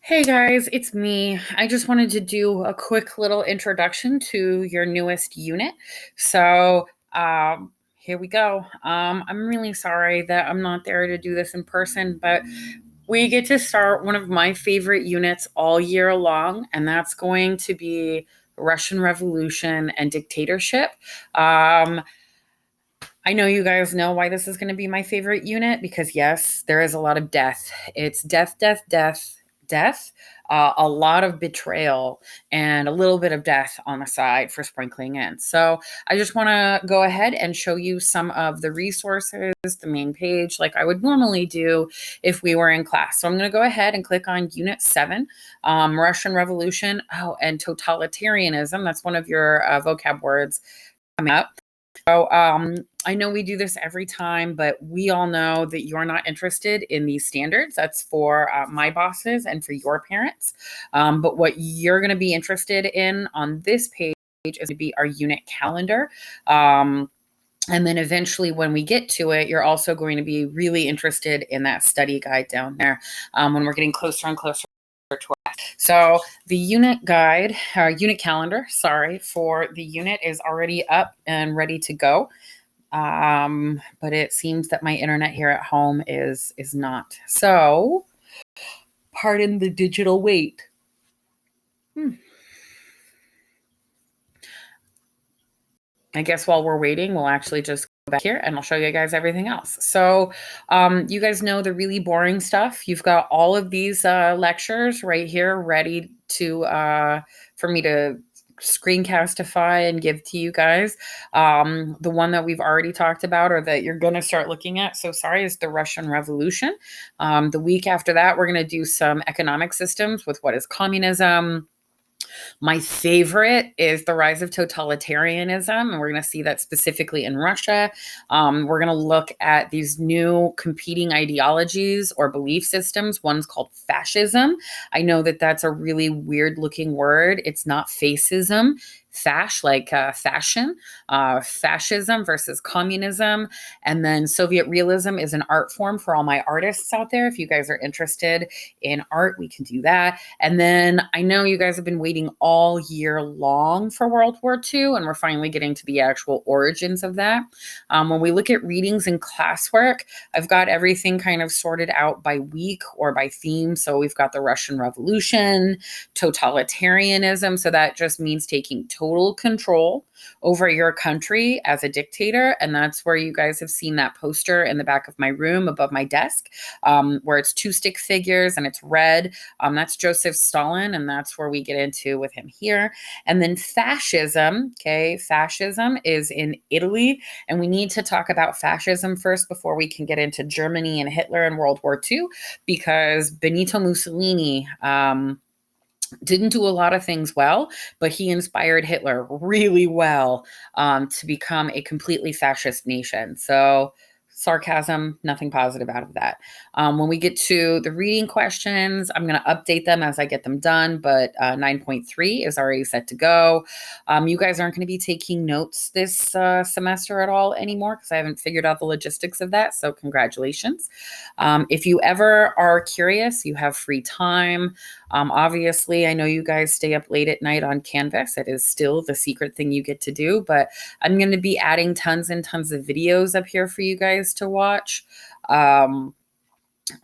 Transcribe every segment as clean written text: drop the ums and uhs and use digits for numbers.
Hey guys, it's me. I just wanted to do a quick little introduction to your newest unit. Here we go. I'm really sorry that I'm not there to do this in person, but we get to start one of my favorite units all year long, and that's going to be Russian Revolution and Dictatorship. Um, I know you guys know why this is going to be my favorite unit because, yes, there is a lot of death. It's death, death, death, death, a lot of betrayal, and a little bit of death on the side for sprinkling in. So, I just want to go ahead and show you some of the resources, the main page, like I would normally do if we were in class. So, I'm going to go ahead and click on Unit 7, Russian Revolution. Oh, and totalitarianism. That's one of your vocab words coming up. I know we do this every time, but we all know that you're not interested in these standards. That's for my bosses and for your parents. But what you're going to be interested in on this page is going to be our unit calendar. And then eventually, when we get to it, you're also going to be really interested in that study guide down there when we're getting closer and closer to our. So the unit guide, or unit calendar, sorry, for the unit is already up and ready to go. But it seems that my internet here at home is not. So pardon the digital wait. I guess while we're waiting, we'll actually just go back here and I'll show you guys everything else. So you guys know the really boring stuff. You've got all of these lectures right here ready to for me to screencastify and give to you guys. The one that we've already talked about or that you're going to start looking at, so sorry, is the Russian Revolution. The week after that, we're going to do some economic systems with what is communism. My favorite is the rise of totalitarianism, and we're going to see that specifically in Russia. We're going to look at these new competing ideologies or belief systems. One's called fascism. I know that that's a really weird looking word. It's not fascism. Like fashion, fascism versus communism. And then Soviet realism is an art form for all my artists out there. If you guys are interested in art, we can do that. And then I know you guys have been waiting all year long for World War II, and we're finally getting to the actual origins of that. When we look at readings and classwork, I've got everything kind of sorted out by week or by theme. So we've got the Russian Revolution, totalitarianism. So that just means taking total control over your country as a dictator. And that's where you guys have seen that poster in the back of my room above my desk, where it's two stick figures and it's red. That's Joseph Stalin. And that's where we get into with him here. And then fascism. Okay. Fascism is in Italy. And we need to talk about fascism first before we can get into Germany and Hitler and World War II, because Benito Mussolini, didn't do a lot of things well, but he inspired Hitler really well to become a completely fascist nation. So sarcasm, nothing positive out of that. When we get to the reading questions, I'm going to update them as I get them done, but 9.3 is already set to go. You guys aren't going to be taking notes this semester at all anymore because I haven't figured out the logistics of that, so congratulations. If you ever are curious, you have free time. Obviously, I know you guys stay up late at night on Canvas. It is still the secret thing you get to do, but I'm going to be adding tons and tons of videos up here for you guys to watch.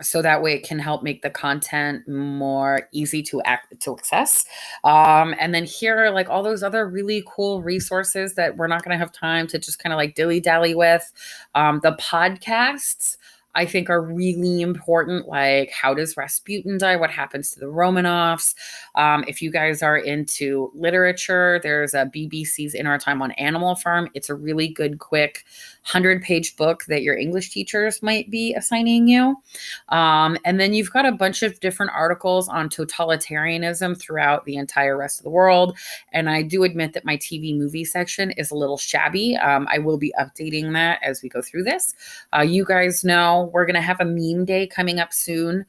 So that way it can help make the content more easy to access. And then here are like all those other really cool resources that we're not going to have time to just kind of like dilly-dally with. The podcasts, I think, are really important. Like, how does Rasputin die? What happens to the Romanovs? If you guys are into literature, there's a BBC's In Our Time on Animal Farm. It's a really good, quick 100-page book that your English teachers might be assigning you. And then you've got a bunch of different articles on totalitarianism throughout the entire rest of the world. And I do admit that my TV movie section is a little shabby. I will be updating that as we go through this. You guys know we're going to have a meme day coming up soon.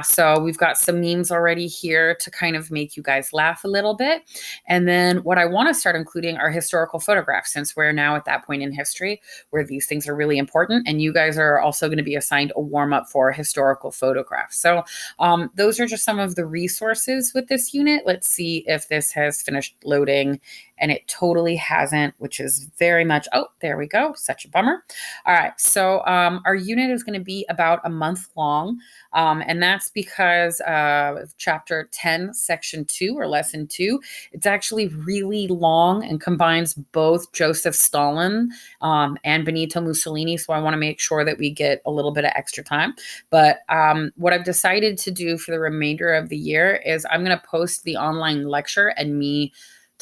So we've got some memes already here to kind of make you guys laugh a little bit. And then what I want to start including are historical photographs, since we're now at that point in history where these things are really important. And you guys are also going to be assigned a warm up for historical photographs. So those are just some of the resources with this unit. Let's see if this has finished loading. And it totally hasn't, which is very much, oh, there we go. Such a bummer. All right. So our unit is going to be about a month long. And that's because chapter 10, section 2 or lesson 2, it's actually really long and combines both Joseph Stalin and Benito Mussolini. So I want to make sure that we get a little bit of extra time. But what I've decided to do for the remainder of the year is I'm going to post the online lecture and me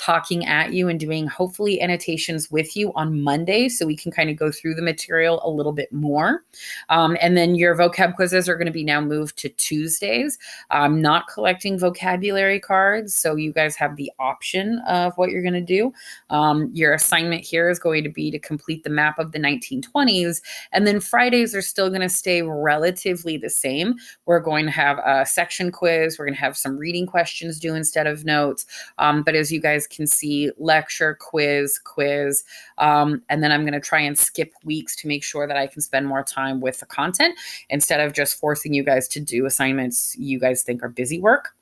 talking at you and doing hopefully annotations with you on Monday so we can kind of go through the material a little bit more. And then your vocab quizzes are going to be now moved to Tuesdays. I'm not collecting vocabulary cards, so you guys have the option of what you're going to do. Your assignment here is going to be to complete the map of the 1920s, and then Fridays are still going to stay relatively the same. We're going to have a section quiz. We're going to have some reading questions due instead of notes. But as you guys can see, lecture, quiz, and then I'm going to try and skip weeks to make sure that I can spend more time with the content instead of just forcing you guys to do assignments you guys think are busy work.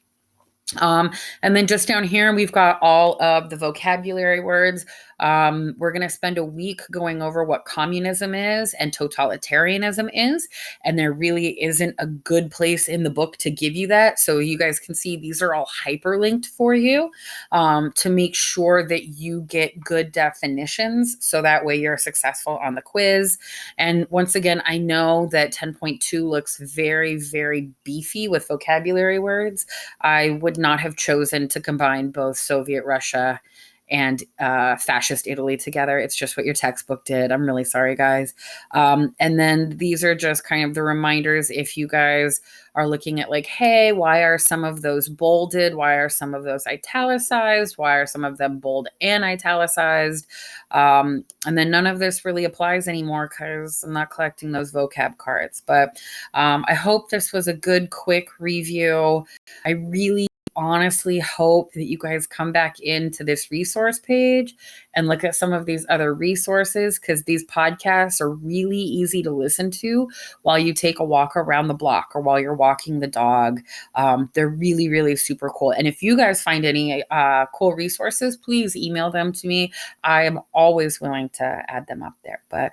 And then just down here, we've got all of the vocabulary words. We're going to spend a week going over what communism is and totalitarianism is. And there really isn't a good place in the book to give you that. So you guys can see these are all hyperlinked for you to make sure that you get good definitions. So that way you're successful on the quiz. And once again, I know that 10.2 looks very, very beefy with vocabulary words. I would not have chosen to combine both Soviet Russia and fascist Italy together. It's just what your textbook did. I'm really sorry, guys. And then these are just kind of the reminders if you guys are looking at like, hey, why are some of those bolded? Why are some of those italicized? Why are some of them bold and italicized? And then none of this really applies anymore because I'm not collecting those vocab cards. But I hope this was a good, quick review. I really honestly hope that you guys come back into this resource page and look at some of these other resources, because these podcasts are really easy to listen to while you take a walk around the block or while you're walking the dog. They're really, really super cool. And if you guys find any cool resources, please email them to me. I am always willing to add them up there. But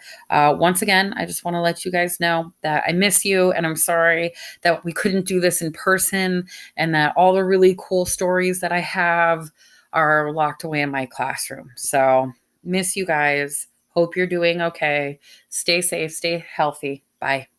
once again, I just want to let you guys know that I miss you, and I'm sorry that we couldn't do this in person, and that all the really cool stories that I have are locked away in my classroom. So miss you guys. Hope you're doing okay. Stay safe, stay healthy. Bye.